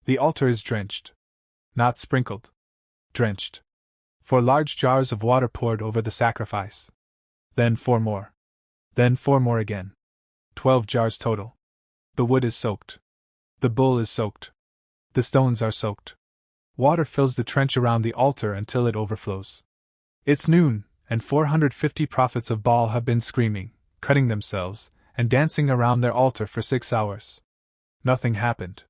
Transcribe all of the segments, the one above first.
The altar is drenched. Not sprinkled. Drenched. 4 large jars of water poured over the sacrifice. Then 4 more. Then 4 more again. 12 jars total. The wood is soaked. The bull is soaked. The stones are soaked. Water fills the trench around the altar until it overflows. It's noon, and 450 prophets of Baal have been screaming, cutting themselves, and dancing around their altar for 6 hours. Nothing happened.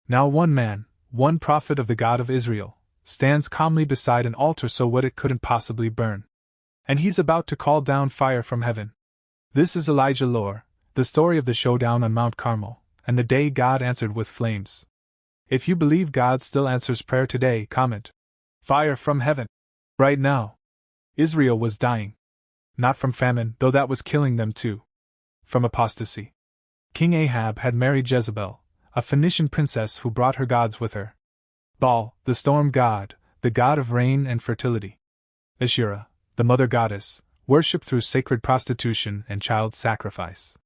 Now one man, one prophet of the God of Israel, stands calmly beside an altar so what it couldn't possibly burn. And he's about to call down fire from heaven. This is Elijah lore, the story of the showdown on Mount Carmel, and the day God answered with flames. If you believe God still answers prayer today, comment. Fire from heaven. Right now. Israel was dying. Not from famine, though that was killing them too. From apostasy. King Ahab had married Jezebel, a Phoenician princess who brought her gods with her. Baal, the storm god, the god of rain and fertility. Asherah, the mother goddess, worshipped through sacred prostitution and child sacrifice.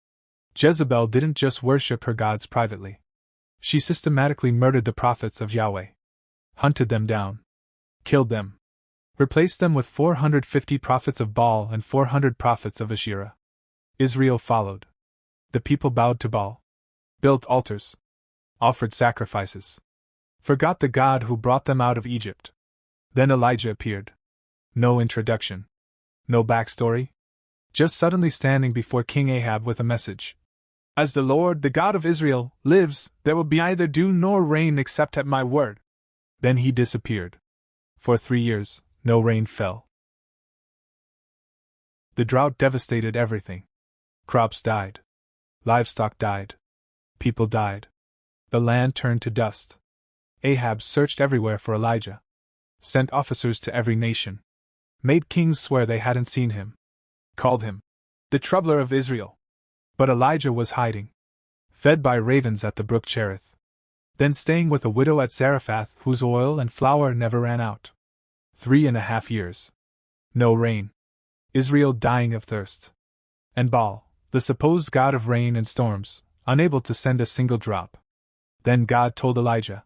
Jezebel didn't just worship her gods privately. She systematically murdered the prophets of Yahweh. Hunted them down. Killed them. Replaced them with 450 prophets of Baal and 400 prophets of Asherah. Israel followed. The people bowed to Baal. Built altars. Offered sacrifices. Forgot the God who brought them out of Egypt. Then Elijah appeared. No introduction. No backstory. Just suddenly standing before King Ahab with a message. As the Lord, the God of Israel, lives, there will be neither dew nor rain except at my word. Then he disappeared. For 3 years, no rain fell. The drought devastated everything. Crops died. Livestock died. People died. The land turned to dust. Ahab searched everywhere for Elijah. Sent officers to every nation. Made kings swear they hadn't seen him. Called him the troubler of Israel. But Elijah was hiding. Fed by ravens at the brook Cherith. Then staying with a widow at Zarephath whose oil and flour never ran out. 3.5 years. No rain. Israel dying of thirst. And Baal, the supposed god of rain and storms, unable to send a single drop. Then God told Elijah,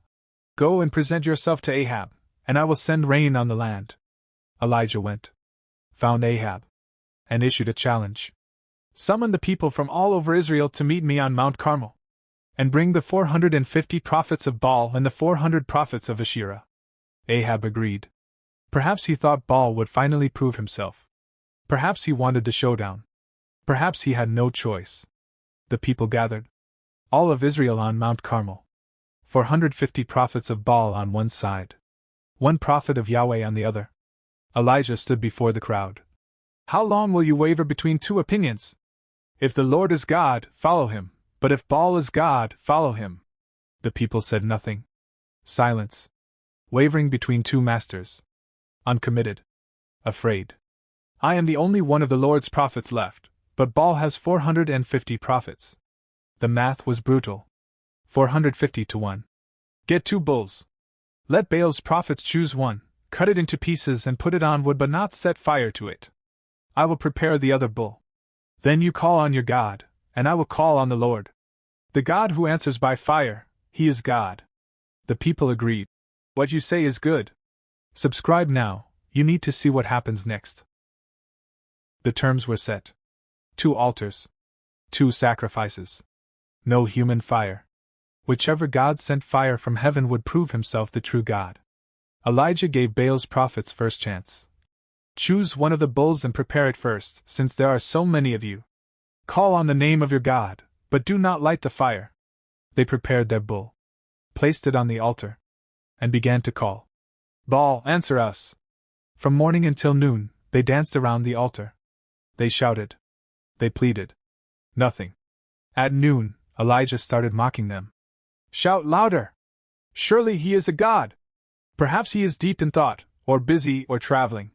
"Go and present yourself to Ahab, and I will send rain on the land." Elijah went. Found Ahab. And issued a challenge. "Summon the people from all over Israel to meet me on Mount Carmel. And bring the 450 prophets of Baal and the 400 prophets of Asherah." Ahab agreed. Perhaps he thought Baal would finally prove himself. Perhaps he wanted the showdown. Perhaps he had no choice. The people gathered. All of Israel on Mount Carmel. 450 prophets of Baal on one side. One prophet of Yahweh on the other. Elijah stood before the crowd. "How long will you waver between 2 opinions? If the Lord is God, follow him, but if Baal is God, follow him." The people said nothing. Silence. Wavering between 2 masters. Uncommitted. Afraid. "I am the only one of the Lord's prophets left, but Baal has 450 prophets." The math was brutal. 450 to 1. "Get 2 bulls. Let Baal's prophets choose one, cut it into pieces and put it on wood but not set fire to it. I will prepare the other bull. Then you call on your God, and I will call on the Lord. The God who answers by fire, he is God." The people agreed. "What you say is good. Subscribe now, you need to see what happens next." The terms were set. 2 altars. 2 sacrifices. No human fire. Whichever God sent fire from heaven would prove himself the true God. Elijah gave Baal's prophets first chance. "Choose one of the bulls and prepare it first, since there are so many of you. Call on the name of your God, but do not light the fire." They prepared their bull. Placed it on the altar. And began to call. "Baal, answer us." From morning until noon, they danced around the altar. They shouted. They pleaded. Nothing. At noon, Elijah started mocking them. "Shout louder! Surely he is a god! Perhaps he is deep in thought, or busy, or traveling.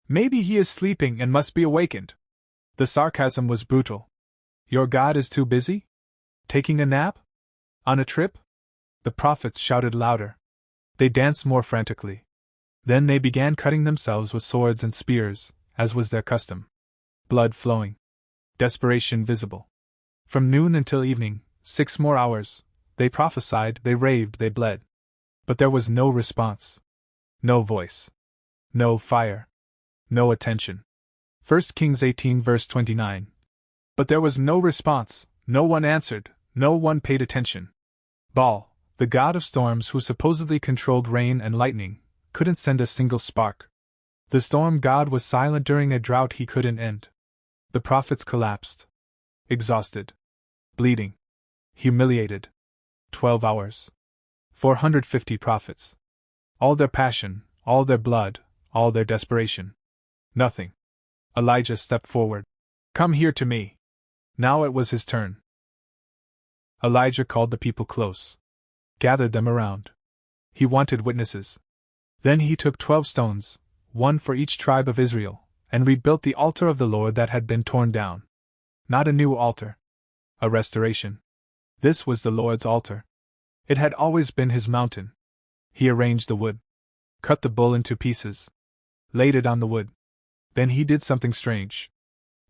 Maybe he is sleeping and must be awakened." The sarcasm was brutal. "Your God is too busy? Taking a nap? On a trip?" The prophets shouted louder. They danced more frantically. Then they began cutting themselves with swords and spears, as was their custom. Blood flowing. Desperation visible. From noon until evening, 6 more hours, they prophesied, they raved, they bled. But there was no response. No voice. No fire. No attention. 1 Kings 18 verse 29. But there was no response, no one answered, no one paid attention. Baal, the god of storms who supposedly controlled rain and lightning, couldn't send a single spark. The storm god was silent during a drought he couldn't end. The prophets collapsed. Exhausted. Bleeding. Humiliated. 12 hours. 450 prophets. All their passion, all their blood, all their desperation. Nothing. Elijah stepped forward. Come here to me. Now it was his turn. Elijah called the people close. Gathered them around. He wanted witnesses. Then he took 12 stones, one for each tribe of Israel, and rebuilt the altar of the Lord that had been torn down. Not a new altar. A restoration. This was the Lord's altar. It had always been his mountain. He arranged the wood. Cut the bull into pieces. Laid it on the wood. Then he did something strange.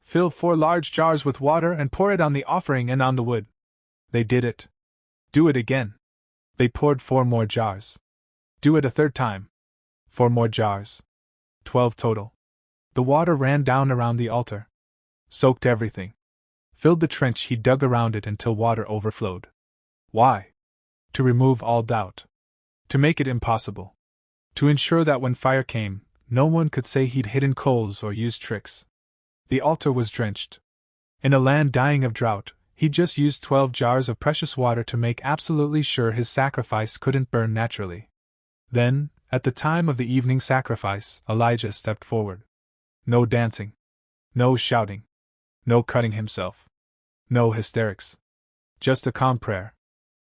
Fill 4 large jars with water and pour it on the offering and on the wood. They did it. Do it again. They poured 4 more jars. Do it a third time. 4 more jars. 12 total. The water ran down around the altar. Soaked everything. Filled the trench he dug around it until water overflowed. Why? To remove all doubt. To make it impossible. To ensure that when fire came, no one could say he'd hidden coals or used tricks. The altar was drenched. In a land dying of drought, he just used 12 jars of precious water to make absolutely sure his sacrifice couldn't burn naturally. Then, at the time of the evening sacrifice, Elijah stepped forward. No dancing. No shouting. No cutting himself. No hysterics. Just a calm prayer.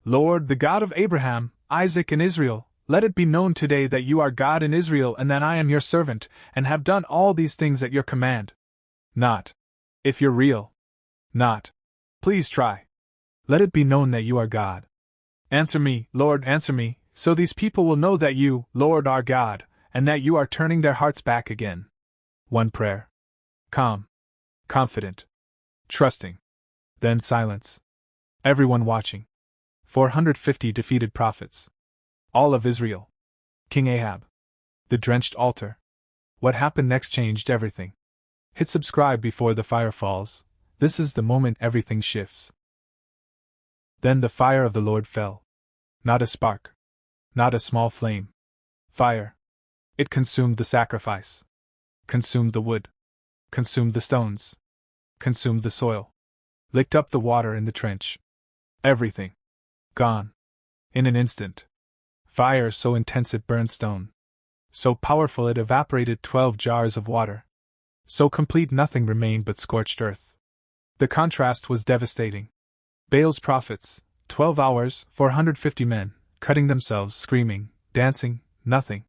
Lord, the God of Abraham, Isaac, and Israel, let it be known today that you are God in Israel and that I am your servant, and have done all these things at your command. Not, if you're real. Not, please try. Let it be known that you are God. Answer me, Lord, answer me, so these people will know that you, Lord, are God, and that you are turning their hearts back again. One prayer. Calm. Confident. Trusting. Then silence. Everyone watching. 450 defeated prophets. All of Israel. King Ahab. The drenched altar. What happened next changed everything. Hit subscribe before the fire falls. This is the moment everything shifts. Then the fire of the Lord fell. Not a spark. Not a small flame. Fire. It consumed the sacrifice. Consumed the wood. Consumed the stones. Consumed the soil. Licked up the water in the trench. Everything. Gone. In an instant. Fire so intense it burned stone. So powerful it evaporated 12 jars of water. So complete nothing remained but scorched earth. The contrast was devastating. Baal's prophets, 12 hours, 450 men, cutting themselves, screaming, dancing, nothing.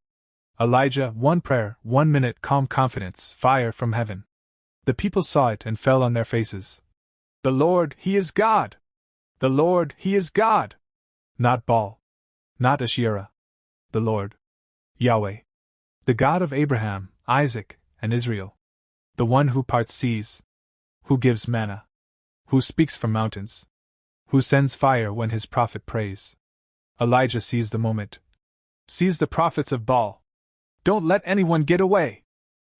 Elijah, 1 prayer, 1 minute, calm confidence, fire from heaven. The people saw it and fell on their faces. The Lord, He is God! The Lord, He is God! Not Baal. Not Asherah. The Lord. Yahweh. The God of Abraham, Isaac, and Israel. The one who parts seas. Who gives manna. Who speaks from mountains. Who sends fire when his prophet prays. Elijah seized the moment. Seized the prophets of Baal. Don't let anyone get away!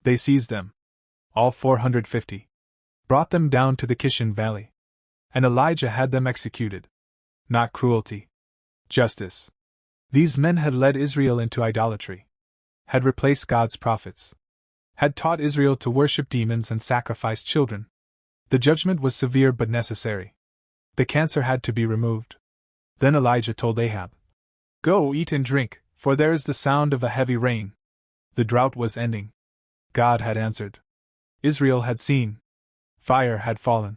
They seized them. All 450. Brought them down to the Kishon Valley. And Elijah had them executed. Not cruelty. Justice. These men had led Israel into idolatry. Had replaced God's prophets. Had taught Israel to worship demons and sacrifice children. The judgment was severe but necessary. The cancer had to be removed. Then Elijah told Ahab, Go eat and drink, for there is the sound of a heavy rain. The drought was ending. God had answered. Israel had seen. Fire had fallen.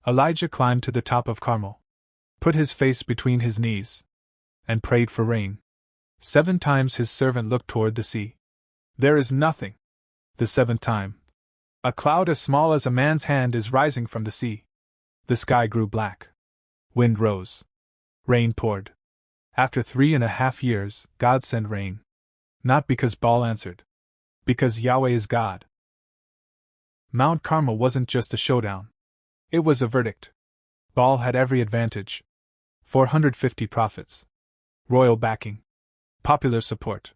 Elijah climbed to the top of Carmel. Put his face between his knees. And prayed for rain. 7 times his servant looked toward the sea. There is nothing. The 7th time. A cloud as small as a man's hand is rising from the sea. The sky grew black. Wind rose. Rain poured. After 3.5 years, God sent rain. Not because Baal answered. Because Yahweh is God. Mount Carmel wasn't just a showdown. It was a verdict. Baal had every advantage. 450 prophets. Royal backing. Popular support.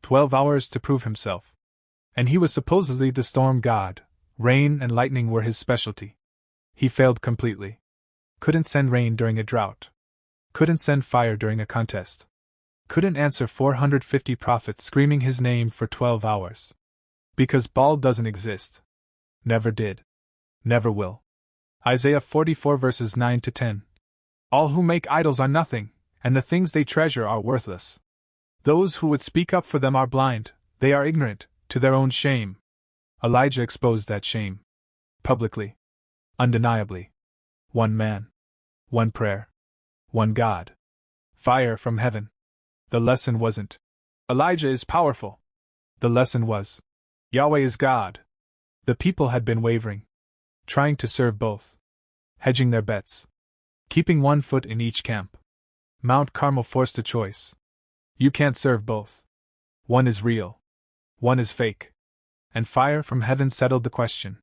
12 hours to prove himself. And he was supposedly the storm god. Rain and lightning were his specialty. He failed completely. Couldn't send rain during a drought. Couldn't send fire during a contest. Couldn't answer 450 prophets screaming his name for 12 hours. Because Baal doesn't exist. Never did. Never will. Isaiah 44 verses 9 to 10. All who make idols are nothing, and the things they treasure are worthless. Those who would speak up for them are blind, they are ignorant, to their own shame. Elijah exposed that shame. Publicly. Undeniably. One man. One prayer. One God. Fire from heaven. The lesson wasn't, Elijah is powerful. The lesson was, Yahweh is God. The people had been wavering. Trying to serve both. Hedging their bets. Keeping one foot in each camp. Mount Carmel forced a choice. You can't serve both. One is real. One is fake. And fire from heaven settled the question.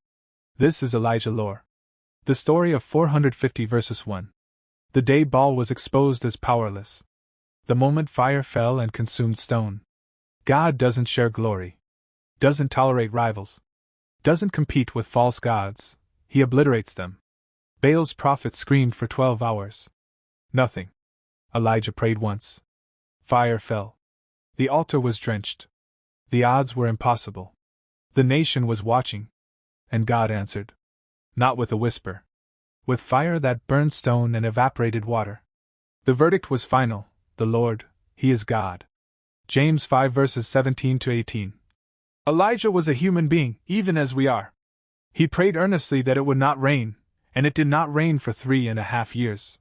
This is Elijah lore. The story of 450 verses 1. The day Baal was exposed as powerless. The moment fire fell and consumed stone. God doesn't share glory. Doesn't tolerate rivals. Doesn't compete with false gods. He obliterates them. Baal's prophets screamed for 12 hours. Nothing. Elijah prayed once. Fire fell. The altar was drenched. The odds were impossible. The nation was watching. And God answered. Not with a whisper. With fire that burned stone and evaporated water. The verdict was final. The Lord, He is God. James 5 verses 17 to 18. Elijah was a human being, even as we are. He prayed earnestly that it would not rain, and it did not rain for 3.5 years.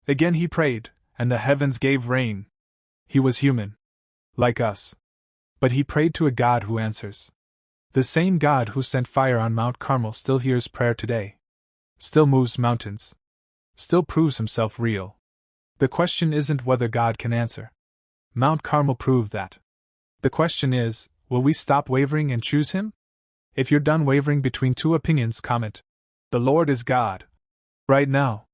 Again he prayed, and the heavens gave rain. He was human. Like us. But he prayed to a God who answers. The same God who sent fire on Mount Carmel still hears prayer today. Still moves mountains. Still proves himself real. The question isn't whether God can answer. Mount Carmel proved that. The question is, will we stop wavering and choose Him? If you're done wavering between two opinions, comment. The Lord is God. Right now.